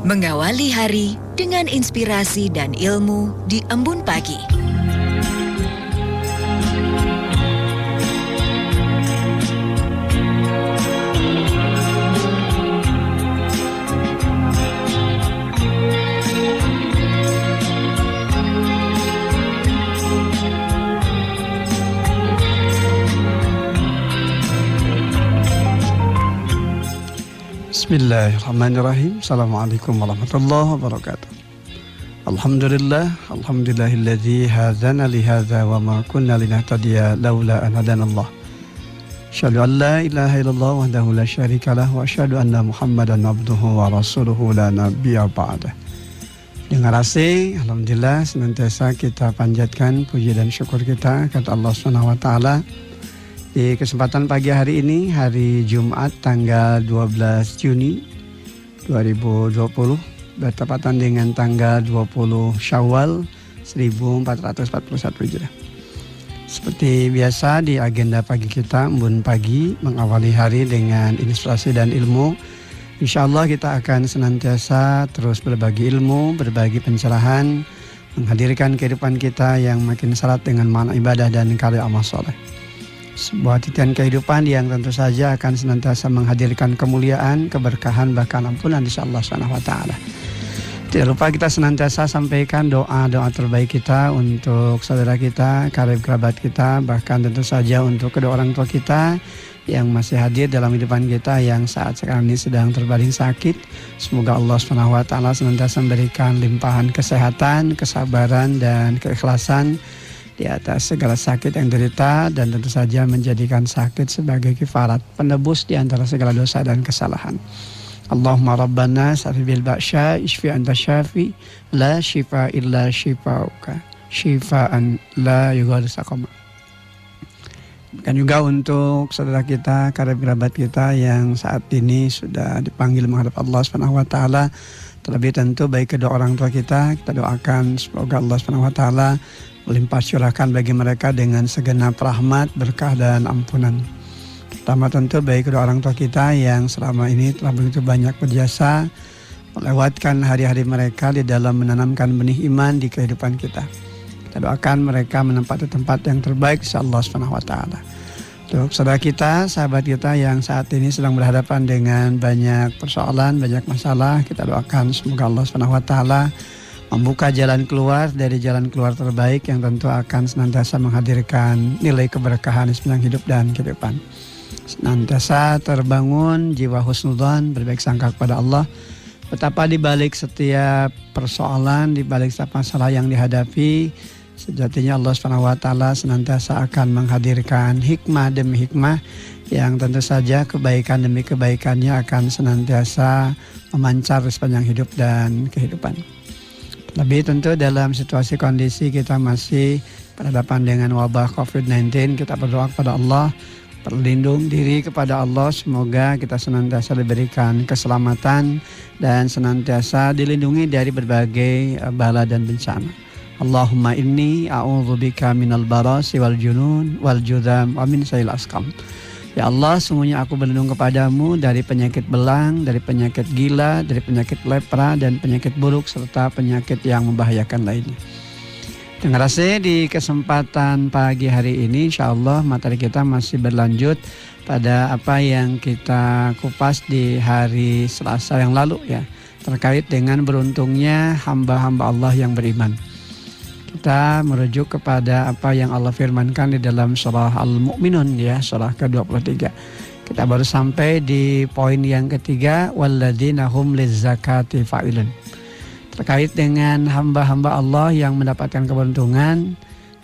Mengawali hari dengan inspirasi dan ilmu di Embun Pagi. Bismillahirrahmanirrahim. Assalamualaikum warahmatullahi wabarakatuh. Alhamdulillahilladzi hadzana li hadza wa ma kunna linahtadiya laula an hadanallah. Asyhadu an la ilaha illallah wahdahu la syarikalah wa asyhadu anna Muhammadan abduhu wa rasuluhu la nabiyya ba'dah. Dengan rasa alhamdulillah senantiasa kita panjatkan puji dan syukur kita kepada Allah Subhanahu wa taala. Di kesempatan pagi hari ini, hari Jumat tanggal 12 Juni 2020, bertepatan dengan tanggal 20 Syawal 1441 Hijriah. Seperti biasa di agenda pagi kita, Embun Pagi, mengawali hari dengan inspirasi dan ilmu. Insya Allah kita akan senantiasa terus berbagi ilmu, berbagi pencerahan, menghadirkan kehidupan kita yang makin syarat dengan makna ibadah dan karya amal soleh. Sebuah titian kehidupan yang tentu saja akan senantiasa menghadirkan kemuliaan, keberkahan, bahkan ampunan insya Allah SWT. Tidak lupa kita senantiasa sampaikan doa-doa terbaik kita untuk saudara kita, karib kerabat kita, bahkan tentu saja untuk kedua orang tua kita yang masih hadir dalam kehidupan kita yang saat sekarang ini sedang terbaring sakit. Semoga Allah SWT senantiasa memberikan limpahan kesehatan, kesabaran, dan keikhlasan di atas segala sakit yang derita, dan tentu saja menjadikan sakit sebagai kifarat penebus di antara segala dosa dan kesalahan. Allahumma rabbana syafi bil ba'sya isfi anta syafi la syifa illa syifauka syifaan la yughadiru saqama. Dan juga untuk saudara kita, karib kerabat kita yang saat ini sudah dipanggil menghadap Allah Subhanahu wa taala, terlebih tentu baik kedua orang tua kita doakan semoga Allah Subhanahu wa taala melimpah curahkan bagi mereka dengan segenap rahmat, berkah, dan ampunan. Pertama tentu baik kedua orang tua kita yang selama ini telah begitu banyak berjasa melewatkan hari-hari mereka di dalam menanamkan benih iman di kehidupan kita. Kita doakan mereka menempati tempat yang terbaik insya Allah Subhanahu wa taala. Untuk saudara kita, sahabat kita yang saat ini sedang berhadapan dengan banyak persoalan, banyak masalah, kita doakan semoga Allah Subhanahu wa taala membuka jalan keluar dari jalan keluar terbaik yang tentu akan senantiasa menghadirkan nilai keberkahan di sepanjang hidup dan kehidupan. Senantiasa terbangun jiwa husnudzon, berbaik sangka kepada Allah. Betapa di balik setiap persoalan, di balik setiap masalah yang dihadapi, sejatinya Allah Subhanahu wa taala senantiasa akan menghadirkan hikmah demi hikmah yang tentu saja kebaikan demi kebaikannya akan senantiasa memancar di sepanjang hidup dan kehidupan. Lebih tentu dalam situasi kondisi kita masih berhadapan dengan wabah COVID-19, kita berdoa kepada Allah, berlindung diri kepada Allah, semoga kita senantiasa diberikan keselamatan dan senantiasa dilindungi dari berbagai bala dan bencana. Allahumma inni a'udzubika minal barasi wal junun wal judam wa min sayil asqam. Ya Allah, sungguhnya aku berlindung kepadamu dari penyakit belang, dari penyakit gila, dari penyakit lepra, dan penyakit buruk, serta penyakit yang membahayakan lainnya. Dengan rasa di kesempatan pagi hari ini, insya Allah materi kita masih berlanjut pada apa yang kita kupas di hari Selasa yang lalu ya, terkait dengan beruntungnya hamba-hamba Allah yang beriman. Kita merujuk kepada apa yang Allah firmankan di dalam surah Al-Mu'minun ya, surah ke-23. Kita baru sampai di poin yang ketiga, walladzina hum lizzakati fa'ilun. Terkait dengan hamba-hamba Allah yang mendapatkan keberuntungan,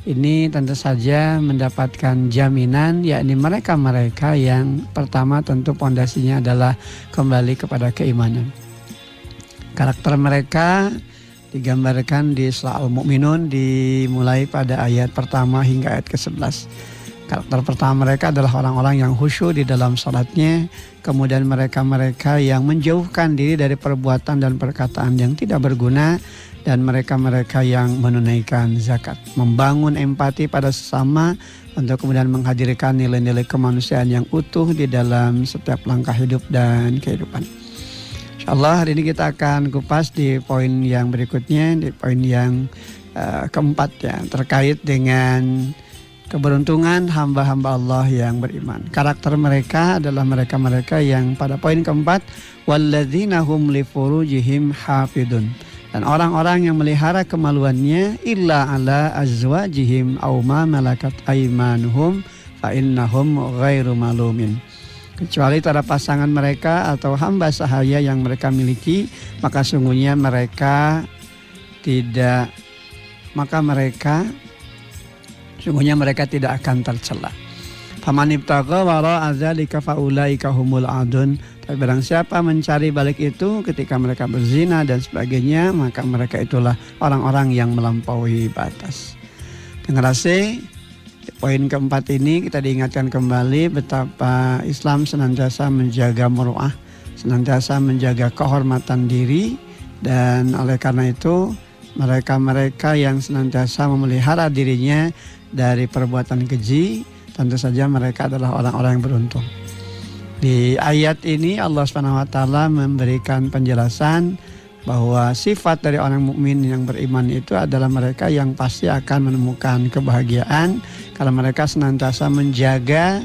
ini tentu saja mendapatkan jaminan, yakni mereka-mereka yang pertama tentu pondasinya adalah kembali kepada keimanan. Karakter mereka digambarkan di surah Al-Mu'minun dimulai pada ayat pertama hingga ayat ke-11. Karakter pertama mereka adalah orang-orang yang khusyuk di dalam salatnya, kemudian mereka-mereka yang menjauhkan diri dari perbuatan dan perkataan yang tidak berguna, dan mereka-mereka yang menunaikan zakat, membangun empati pada sesama untuk kemudian menghadirkan nilai-nilai kemanusiaan yang utuh di dalam setiap langkah hidup dan kehidupan. InsyaAllah hari ini kita akan kupas di poin yang berikutnya, di poin yang keempat ya, terkait dengan keberuntungan hamba-hamba Allah yang beriman. Karakter mereka adalah mereka-mereka yang pada poin keempat, walladzina hum li furujihim hafidun. Dan orang-orang yang melihara kemaluannya illa ala azwajihim aw ma malakat aymanuhum fa innahum ghairu malumin. Kecuali terhadap pasangan mereka atau hamba sahaya yang mereka miliki, maka sungguhnya mereka tidak tidak akan tercela. Faman ibtagha wara'a dzalika faulaika humul adun. Tapi barang siapa mencari balik itu ketika mereka berzina dan sebagainya, maka mereka itulah orang-orang yang melampaui batas. Generasi poin keempat ini kita diingatkan kembali betapa Islam senantiasa menjaga muru'ah, senantiasa menjaga kehormatan diri, dan oleh karena itu mereka-mereka yang senantiasa memelihara dirinya dari perbuatan keji, tentu saja mereka adalah orang-orang yang beruntung. Di ayat ini Allah SWT memberikan penjelasan bahwa sifat dari orang mukmin yang beriman itu adalah mereka yang pasti akan menemukan kebahagiaan kalau mereka senantiasa menjaga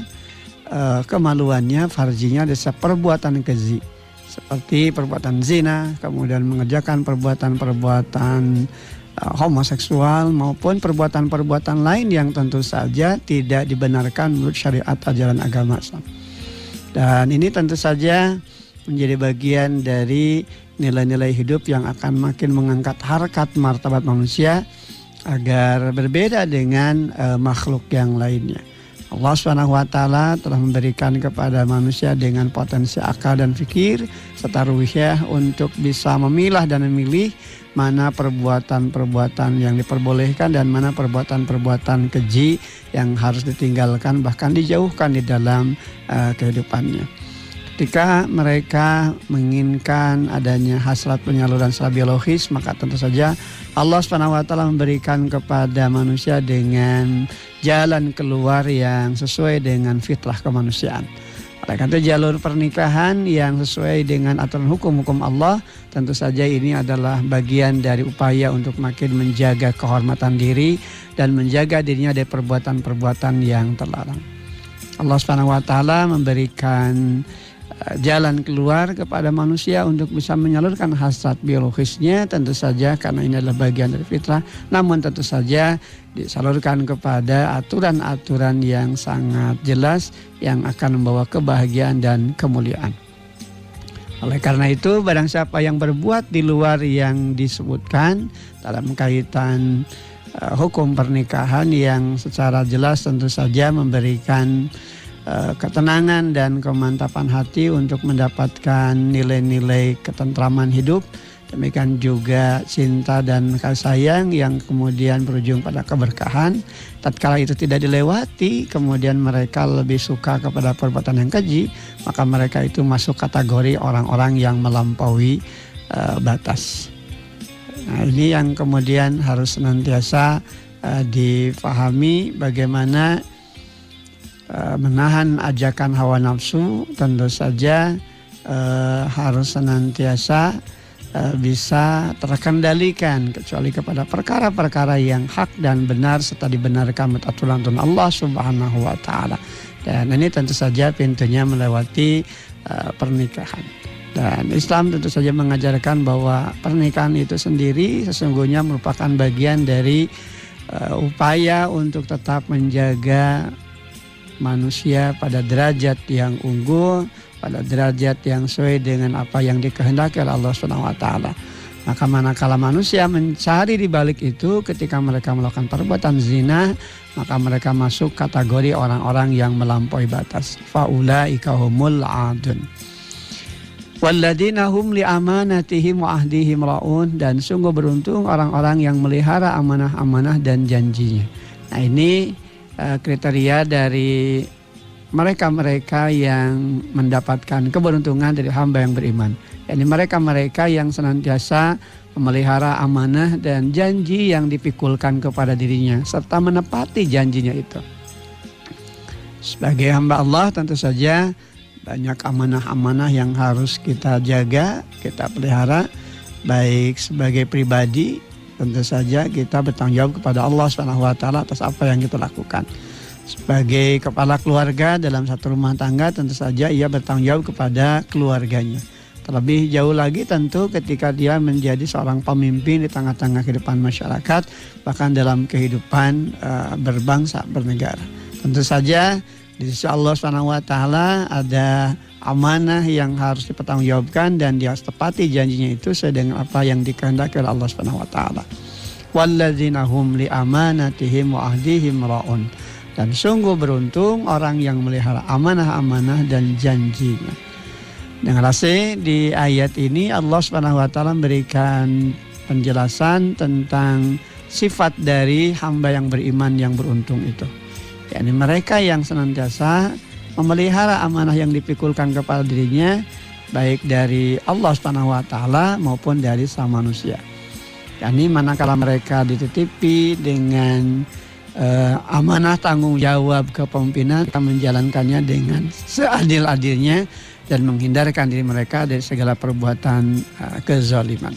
kemaluannya, farjinya dari perbuatan keji, seperti perbuatan zina, kemudian mengerjakan perbuatan-perbuatan homoseksual maupun perbuatan-perbuatan lain yang tentu saja tidak dibenarkan menurut syariat ajaran agama Islam. Dan ini tentu saja menjadi bagian dari nilai-nilai hidup yang akan makin mengangkat harkat martabat manusia agar berbeda dengan makhluk yang lainnya. Allah SWT telah memberikan kepada manusia dengan potensi akal dan fikir serta ruhiyah untuk bisa memilah dan memilih mana perbuatan-perbuatan yang diperbolehkan dan mana perbuatan-perbuatan keji yang harus ditinggalkan bahkan dijauhkan di dalam kehidupannya. Ketika mereka menginginkan adanya hasrat penyaluran secara biologis, maka tentu saja Allah SWT memberikan kepada manusia dengan jalan keluar yang sesuai dengan fitrah kemanusiaan. Oleh karena itu jalur pernikahan yang sesuai dengan aturan hukum-hukum Allah, tentu saja ini adalah bagian dari upaya untuk makin menjaga kehormatan diri dan menjaga dirinya dari perbuatan-perbuatan yang terlarang. Allah SWT memberikan jalan keluar kepada manusia untuk bisa menyalurkan hasrat biologisnya, tentu saja karena ini adalah bagian dari fitrah, namun tentu saja disalurkan kepada aturan-aturan yang sangat jelas yang akan membawa kebahagiaan dan kemuliaan. Oleh karena itu barang siapa yang berbuat di luar yang disebutkan dalam kaitan hukum pernikahan yang secara jelas tentu saja memberikan ketenangan dan kemantapan hati untuk mendapatkan nilai-nilai ketentraman hidup, demikian juga cinta dan kasih sayang yang kemudian berujung pada keberkahan. Tatkala itu tidak dilewati, kemudian mereka lebih suka kepada perbuatan yang keji, maka mereka itu masuk kategori orang-orang yang melampaui batas. Nah, ini yang kemudian harus senantiasa difahami bagaimana menahan ajakan hawa nafsu tentu saja harus senantiasa bisa terkendalikan kecuali kepada perkara-perkara yang hak dan benar serta dibenarkan menurut aturan Allah Subhanahu wa taala. Dan ini tentu saja pintunya melewati pernikahan. Dan Islam tentu saja mengajarkan bahwa pernikahan itu sendiri sesungguhnya merupakan bagian dari upaya untuk tetap menjaga manusia pada derajat yang unggul, pada derajat yang sesuai dengan apa yang dikehendaki oleh Allah SWT. Maka manakala manusia mencari di balik itu ketika mereka melakukan perbuatan zina, maka mereka masuk kategori orang-orang yang melampaui batas. Faulaika humul adun. Walladzina hum li amanatihim wa ahdihim raun. Dan sungguh beruntung orang-orang yang melihara amanah-amanah dan janjinya. Nah ini kriteria dari mereka-mereka yang mendapatkan keberuntungan dari hamba yang beriman. Yani mereka-mereka yang senantiasa memelihara amanah dan janji yang dipikulkan kepada dirinya serta menepati janjinya itu. Sebagai hamba Allah tentu saja banyak amanah-amanah yang harus kita jaga, kita pelihara, baik sebagai pribadi, tentu saja kita bertanggung jawab kepada Allah SWT atas apa yang kita lakukan. Sebagai kepala keluarga dalam satu rumah tangga, tentu saja ia bertanggung jawab kepada keluarganya. Terlebih jauh lagi tentu ketika dia menjadi seorang pemimpin di tengah-tengah kehidupan masyarakat, bahkan dalam kehidupan berbangsa, bernegara. Tentu saja di sisi Allah SWT ada amanah yang harus dipertanggungjawabkan dan dia harus tepati janjinya itu sesuai dengan apa yang dikehendaki oleh Allah SWT. Walladzina hum li amanatihim wa ahdihim ra'un. Dan sungguh beruntung orang yang melihara amanah-amanah dan janjinya. Dengan rasa di ayat ini Allah SWT memberikan penjelasan tentang sifat dari hamba yang beriman yang beruntung itu. yakni mereka yang senantiasa memelihara amanah yang dipikulkan kepada dirinya, baik dari Allah SWT maupun dari sama manusia. yakni manakala mereka dititipi dengan amanah tanggung jawab kepemimpinan, menjalankannya dengan seadil-adilnya dan menghindarkan diri mereka dari segala perbuatan kezaliman.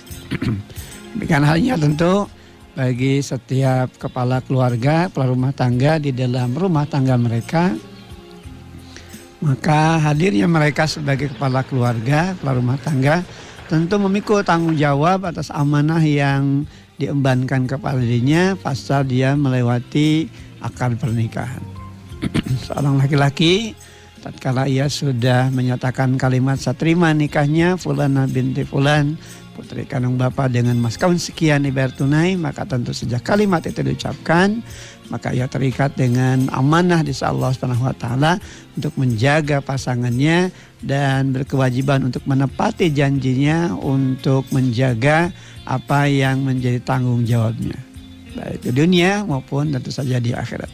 Demikian halnya tentu bagi setiap kepala keluarga, kepala rumah tangga di dalam rumah tangga mereka, maka hadirnya mereka sebagai kepala keluarga, kepala rumah tangga tentu memikul tanggung jawab atas amanah yang diembankan kepada dirinya pasca dia melewati akad pernikahan. Seorang laki-laki tatkala ia sudah menyatakan kalimat saya terima nikahnya Fulana binti Fulan, putri kandung bapak dengan mas kawin sekian dibayar tunai, maka tentu sejak kalimat itu diucapkan, maka ia terikat dengan amanah di sisi Allah Subhanahu wa taala untuk menjaga pasangannya dan berkewajiban untuk menepati janjinya untuk menjaga apa yang menjadi tanggung jawabnya, baik di dunia maupun tentu saja di akhirat.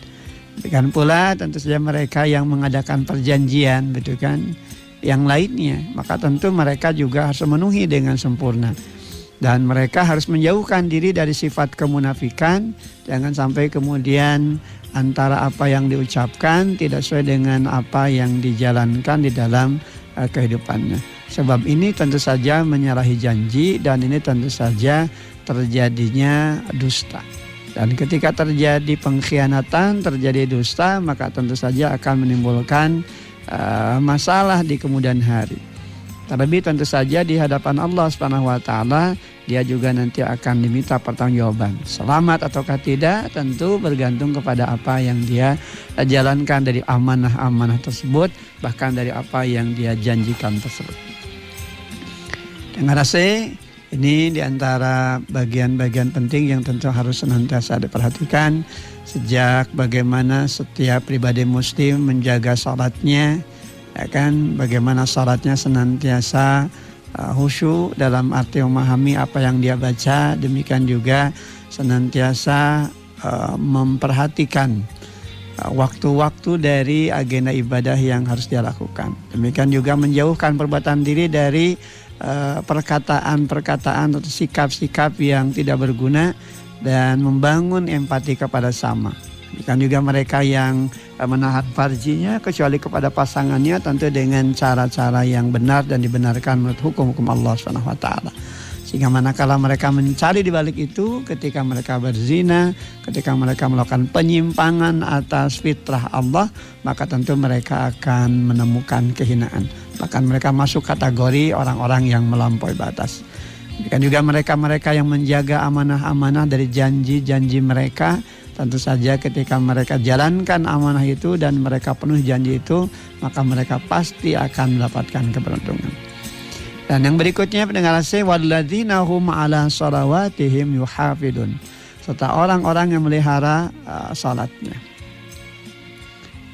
Demikian pula tentu saja mereka yang mengadakan perjanjian, betul kan, yang lainnya, maka tentu mereka juga harus memenuhi dengan sempurna. Dan mereka harus menjauhkan diri dari sifat kemunafikan, jangan sampai kemudian antara apa yang diucapkan tidak sesuai dengan apa yang dijalankan di dalam kehidupannya. Sebab ini tentu saja menyalahi janji dan ini tentu saja terjadinya dusta. Dan ketika terjadi pengkhianatan, terjadi dusta, maka tentu saja akan menimbulkan masalah di kemudian hari. Terlebih tentu saja di hadapan Allah Subhanahu wa taala dia juga nanti akan diminta pertanggungjawaban. Selamat ataukah tidak tentu bergantung kepada apa yang dia jalankan dari amanah-amanah tersebut, bahkan dari apa yang dia janjikan tersebut. Dengan rasa ini diantara bagian-bagian penting yang tentu harus senantiasa diperhatikan, sejak bagaimana setiap pribadi muslim menjaga salatnya, ya kan, bagaimana salatnya senantiasa khusyuk dalam arti memahami apa yang dia baca, demikian juga senantiasa memperhatikan waktu-waktu dari agenda ibadah yang harus dia lakukan. Demikian juga menjauhkan perbuatan diri dari perkataan-perkataan atau sikap-sikap yang tidak berguna dan membangun empati kepada sama. Demikian juga mereka yang menahan farjinya kecuali kepada pasangannya tentu dengan cara-cara yang benar dan dibenarkan menurut hukum-hukum Allah Subhanahu wa taala. Sehingga manakala mereka mencari di balik itu, ketika mereka berzina, ketika mereka melakukan penyimpangan atas fitrah Allah, maka tentu mereka akan menemukan kehinaan. Bahkan mereka masuk kategori orang-orang yang melampaui batas. Demikian juga mereka-mereka yang menjaga amanah-amanah dari janji-janji mereka, tentu saja ketika mereka jalankan amanah itu dan mereka penuhi janji itu, maka mereka pasti akan mendapatkan keberuntungan. Dan yang berikutnya pendengar saya, walladzina hum ala shalawatihim yuhafidun, serta orang-orang yang melihara salatnya.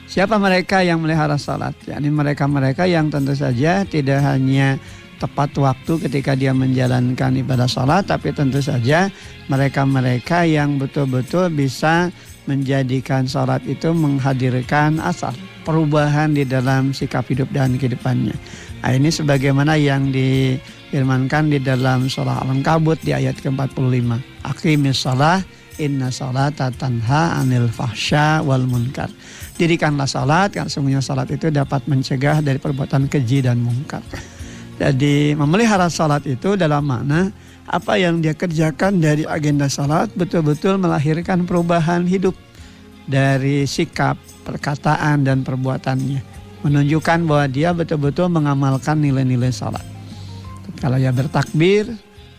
Siapa mereka yang melihara salat? Yakni mereka-mereka yang tentu saja tidak hanya tepat waktu ketika dia menjalankan ibadah salat, tapi tentu saja mereka-mereka yang betul-betul bisa menjadikan salat itu menghadirkan asar perubahan di dalam sikap hidup dan kehidupannya. Nah, ini sebagaimana yang difirmankan di dalam surah Al-Ankabut di ayat ke-45. Aqimis shalah inna sholata tanha 'anil fahsya wal munkar. Dirikanlah salat, karena sungguhnya salat itu dapat mencegah dari perbuatan keji dan mungkar. Jadi memelihara salat itu dalam makna apa yang dia kerjakan dari agenda salat betul-betul melahirkan perubahan hidup dari sikap, perkataan dan perbuatannya, menunjukkan bahwa dia betul-betul mengamalkan nilai-nilai salat. Kalau dia bertakbir,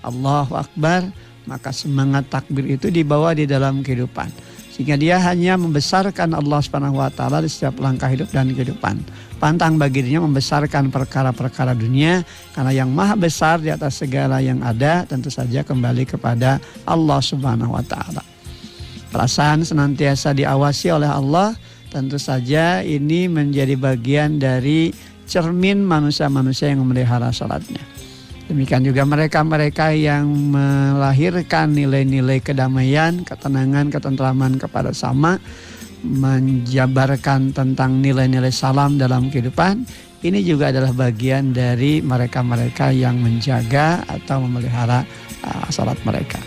Allahu Akbar, maka semangat takbir itu dibawa di dalam kehidupan, sehingga dia hanya membesarkan Allah Subhanahu wa taala di setiap langkah hidup dan kehidupan. Pantang bagi dirinya membesarkan perkara-perkara dunia, karena yang maha besar di atas segala yang ada tentu saja kembali kepada Allah Subhanahu wa taala. Perasaan senantiasa diawasi oleh Allah, tentu saja ini menjadi bagian dari cermin manusia-manusia yang memelihara salatnya. Demikian juga mereka-mereka yang melahirkan nilai-nilai kedamaian, ketenangan, ketentraman kepada sama, menjabarkan tentang nilai-nilai salam dalam kehidupan. Ini juga adalah bagian dari mereka-mereka yang menjaga atau memelihara salat mereka.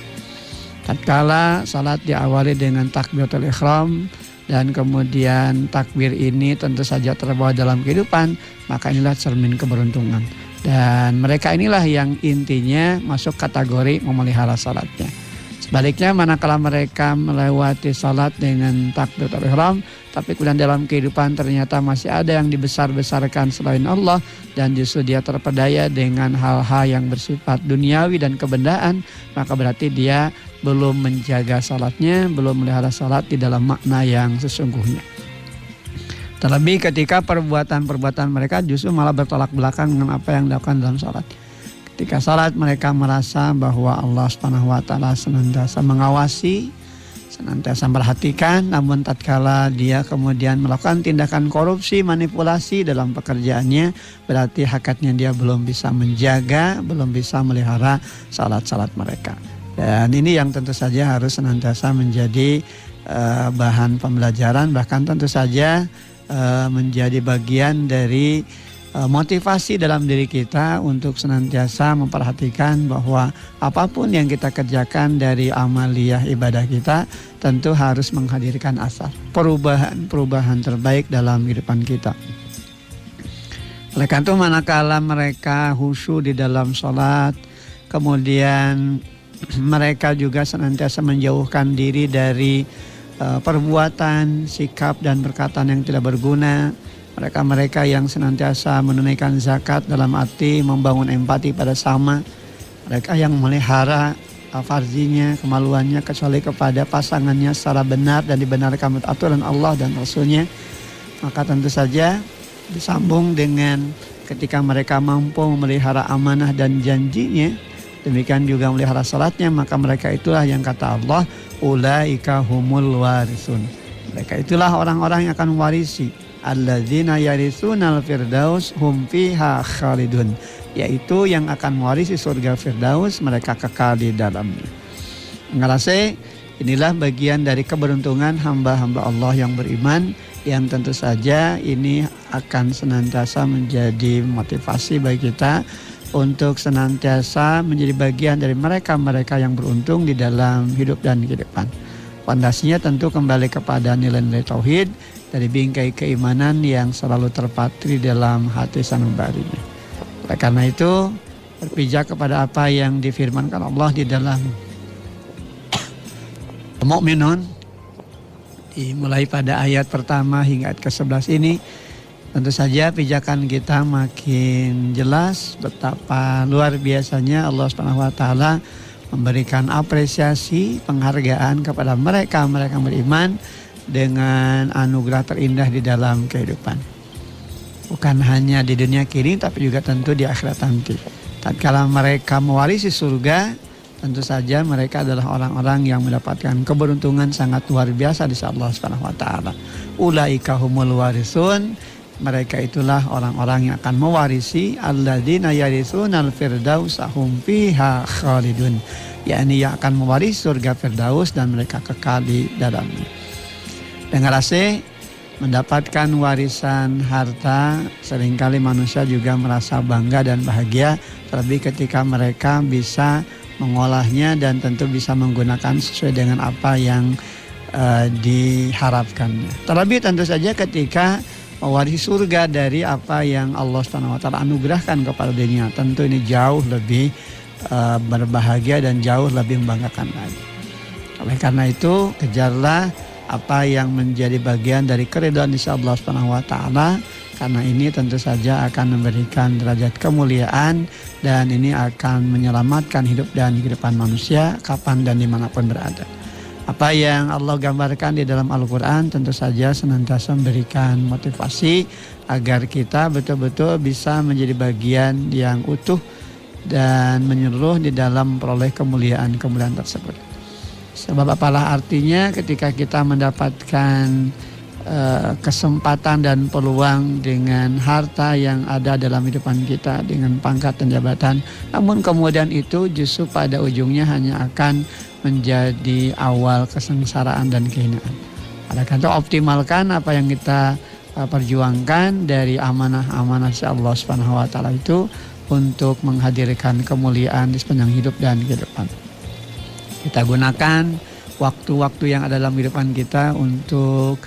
Tatkala salat diawali dengan takbiratul ihram dan kemudian takbir ini tentu saja terbawa dalam kehidupan, maka inilah cermin keberuntungan. Dan mereka inilah yang intinya masuk kategori memelihara salatnya. Sebaliknya manakala mereka melewati salat dengan takbiratul ihram, tapi kemudian dalam kehidupan ternyata masih ada yang dibesar-besarkan selain Allah, dan justru dia terpedaya dengan hal-hal yang bersifat duniawi dan kebendaan, maka berarti dia belum menjaga salatnya, belum memelihara salat di dalam makna yang sesungguhnya. Terlebih ketika perbuatan-perbuatan mereka justru malah bertolak belakang dengan apa yang dilakukan dalam salat. Ketika salat mereka merasa bahwa Allah Subhanahu wa taala senantiasa mengawasi, senantiasa memperhatikan, namun tatkala dia kemudian melakukan tindakan korupsi, manipulasi dalam pekerjaannya, berarti hakikatnya dia belum bisa menjaga, belum bisa melihara salat-salat mereka. Dan ini yang tentu saja harus senantiasa menjadi bahan pembelajaran, bahkan tentu saja menjadi bagian dari motivasi dalam diri kita untuk senantiasa memperhatikan bahwa apapun yang kita kerjakan dari amaliyah ibadah kita tentu harus menghadirkan asar perubahan terbaik dalam kehidupan kita. Oleh karena itu manakala mereka khusyuk di dalam sholat, kemudian mereka juga senantiasa menjauhkan diri dari perbuatan, sikap dan perkataan yang tidak berguna. Mereka-mereka yang senantiasa menunaikan zakat dalam arti membangun empati pada sama. Mereka yang melihara farzinya, kemaluannya kecuali kepada pasangannya secara benar dan dibenarkan menurut aturan Allah dan Rasulnya. Maka tentu saja disambung dengan ketika mereka mampu memelihara amanah dan janjinya, demikian juga memelihara salatnya, maka mereka itulah yang kata Allah, ulaika humul warisun. Mereka itulah orang-orang yang akan mewarisi, alladzina yarisunal firdaus hum fiha khalidun, yaitu yang akan mewarisi surga firdaus, mereka kekal di dalamnya. Ngerasa inilah bagian dari keberuntungan hamba-hamba Allah yang beriman, yang tentu saja ini akan senantiasa menjadi motivasi bagi kita untuk senantiasa menjadi bagian dari mereka-mereka yang beruntung di dalam hidup dan kehidupan. Fondasinya tentu kembali kepada nilai-nilai tauhid dari bingkai keimanan yang selalu terpatri dalam hati sanubarinya. Oleh karena itu berpijak kepada apa yang difirmankan Allah di dalam Al-Mu'minun, dimulai pada ayat pertama hingga ayat ke-11 ini. Tentu saja pijakan kita makin jelas betapa luar biasanya Allah Subhanahu wa taala memberikan apresiasi, penghargaan kepada mereka yang beriman dengan anugerah terindah di dalam kehidupan. Bukan hanya di dunia kini tapi juga tentu di akhirat nanti. Tatkala mereka mewarisi surga, tentu saja mereka adalah orang-orang yang mendapatkan keberuntungan sangat luar biasa di sisi Allah Subhanahu wa taala. Ulaika humul warisun. Mereka itulah orang-orang yang akan mewarisi alladzina yarisunal firdaus hum fiha khalidun, yakni yang akan mewarisi surga firdaus dan mereka kekal di dalamnya. Dengan rasa mendapatkan warisan harta, seringkali manusia juga merasa bangga dan bahagia, terlebih ketika mereka bisa mengolahnya dan tentu bisa menggunakan sesuai dengan apa yang diharapkannya. Terlebih tentu saja ketika mewarisi surga dari apa yang Allah SWT anugerahkan kepada dirinya, tentu ini jauh lebih berbahagia dan jauh lebih membanggakan lagi. Oleh karena itu, kejarlah apa yang menjadi bagian dari keridhaan insya Allah SWT, karena ini tentu saja akan memberikan derajat kemuliaan dan ini akan menyelamatkan hidup dan kehidupan manusia kapan dan dimanapun berada. Apa yang Allah gambarkan di dalam Al-Quran tentu saja senantiasa memberikan motivasi agar kita betul-betul bisa menjadi bagian yang utuh dan menyeluruh di dalam memperoleh kemuliaan-kemuliaan tersebut. Sebab apalah artinya ketika kita mendapatkan kesempatan dan peluang dengan harta yang ada dalam kehidupan kita, dengan pangkat dan jabatan, namun kemudian itu justru pada ujungnya hanya akan menjadi awal kesengsaraan dan kehinaan. Oleh karena itu optimalkan apa yang kita perjuangkan dari amanah-amanah si Allah Subhanahu wa taala itu untuk menghadirkan kemuliaan di sepanjang hidup dan kehidupan. Kita gunakan waktu-waktu yang ada dalam kehidupan kita untuk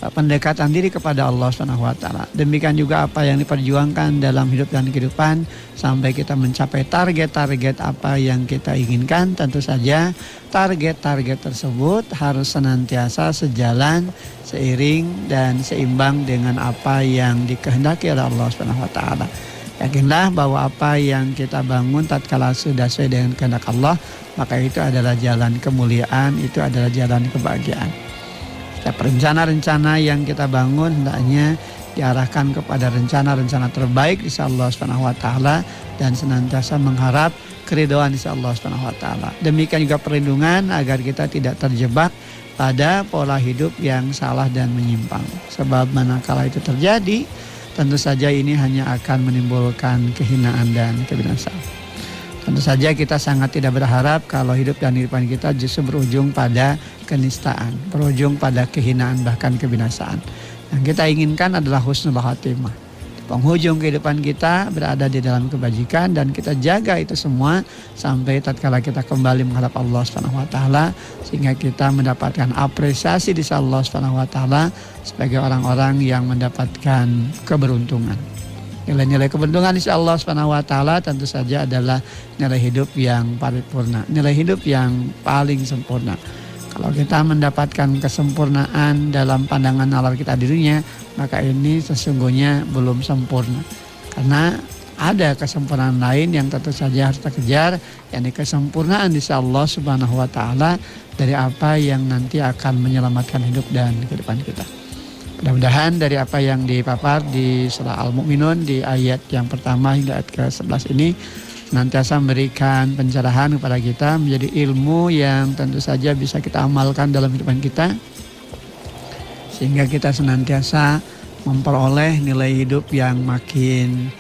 pendekatan diri kepada Allah Subhanahu wa taala. Demikian juga apa yang diperjuangkan dalam hidup dan kehidupan sampai kita mencapai target-target apa yang kita inginkan. Tentu saja target-target tersebut harus senantiasa sejalan, seiring dan seimbang dengan apa yang dikehendaki oleh Allah Subhanahu wa taala. Yakinlah bahwa apa yang kita bangun tatkala sudah sesuai dengan kehendak Allah, maka itu adalah jalan kemuliaan, itu adalah jalan kebahagiaan. Setiap rencana-rencana yang kita bangun hendaknya diarahkan kepada rencana-rencana terbaik insya Allah Subhanahu wa taala dan senantiasa mengharap keridhaan insya Allah Subhanahu wa taala. Demikian juga perlindungan agar kita tidak terjebak pada pola hidup yang salah dan menyimpang. Sebab manakala itu terjadi, tentu saja ini hanya akan menimbulkan kehinaan dan kebinasaan. Tentu saja kita sangat tidak berharap kalau hidup dan kehidupan kita justru berujung pada kenistaan, berujung pada kehinaan bahkan kebinasaan. Yang kita inginkan adalah husnul khatimah. Penghujung kehidupan kita berada di dalam kebajikan dan kita jaga itu semua sampai tatkala kita kembali menghadap Allah Subhanahu wa taala sehingga kita mendapatkan apresiasi di sisi Allah Subhanahu wa taala sebagai orang-orang yang mendapatkan keberuntungan. Nilai-nilai keberuntungan insya Allah Subhanahu wa taala tentu saja adalah nilai hidup yang paripurna, nilai hidup yang paling sempurna. Kalau kita mendapatkan kesempurnaan dalam pandangan nalar kita di dunia, maka ini sesungguhnya belum sempurna. Karena ada kesempurnaan lain yang tentu saja harus kita kejar, yakni kesempurnaan insya Allah Subhanahu wa taala dari apa yang nanti akan menyelamatkan hidup dan kehidupan kita. Mudah-mudahan dari apa yang dipapar di surah Al-Mu'minun di ayat yang pertama hingga ayat ke-11 ini senantiasa memberikan pencerahan kepada kita menjadi ilmu yang tentu saja bisa kita amalkan dalam kehidupan kita sehingga kita senantiasa memperoleh nilai hidup yang makin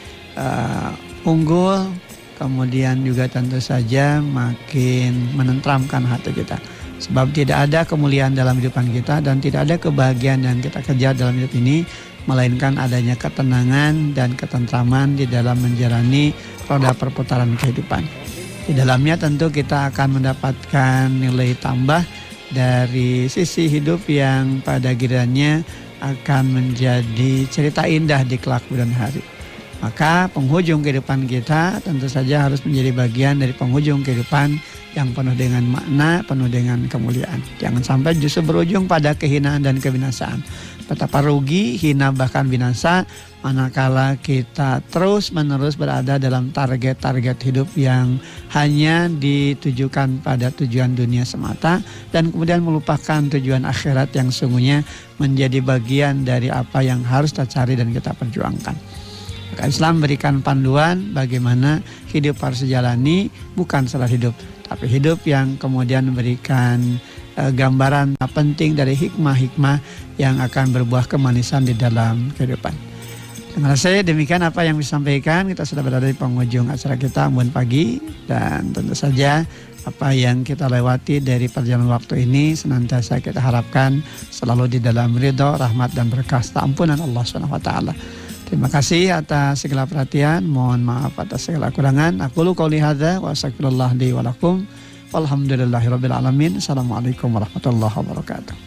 unggul, kemudian juga tentu saja makin menenteramkan hati kita. Sebab tidak ada kemuliaan dalam kehidupan kita dan tidak ada kebahagiaan yang kita kejar dalam hidup ini, melainkan adanya ketenangan dan ketentraman di dalam menjalani roda perputaran kehidupan. Di dalamnya tentu kita akan mendapatkan nilai tambah dari sisi hidup yang pada gilirannya akan menjadi cerita indah di kelak kemudian hari. Maka penghujung kehidupan kita tentu saja harus menjadi bagian dari penghujung kehidupan yang penuh dengan makna, penuh dengan kemuliaan. Jangan sampai justru berujung pada kehinaan dan kebinasaan. Betapa rugi, hina bahkan binasa manakala kita terus-menerus berada dalam target-target hidup yang hanya ditujukan pada tujuan dunia semata dan kemudian melupakan tujuan akhirat yang sungguhnya menjadi bagian dari apa yang harus kita cari dan kita perjuangkan. Maka Islam memberikan panduan bagaimana hidup harus dijalani, bukan salah hidup, tapi hidup yang kemudian memberikan gambaran penting dari hikmah-hikmah yang akan berbuah kemanisan di dalam kehidupan. Dengan saya demikian apa yang disampaikan, kita sudah berada di penghujung acara kita Ambon Pagi dan tentu saja apa yang kita lewati dari perjalanan waktu ini senantiasa kita harapkan selalu di dalam ridho, rahmat dan berkah ampunan Allah SWT. Terima kasih atas segala perhatian. Mohon maaf atas segala kekurangan. Aqulu qouli hadza wa astaghfirullah li wa lakum. Walhamdulillahirabbil alamin. Assalamualaikum warahmatullahi wabarakatuh.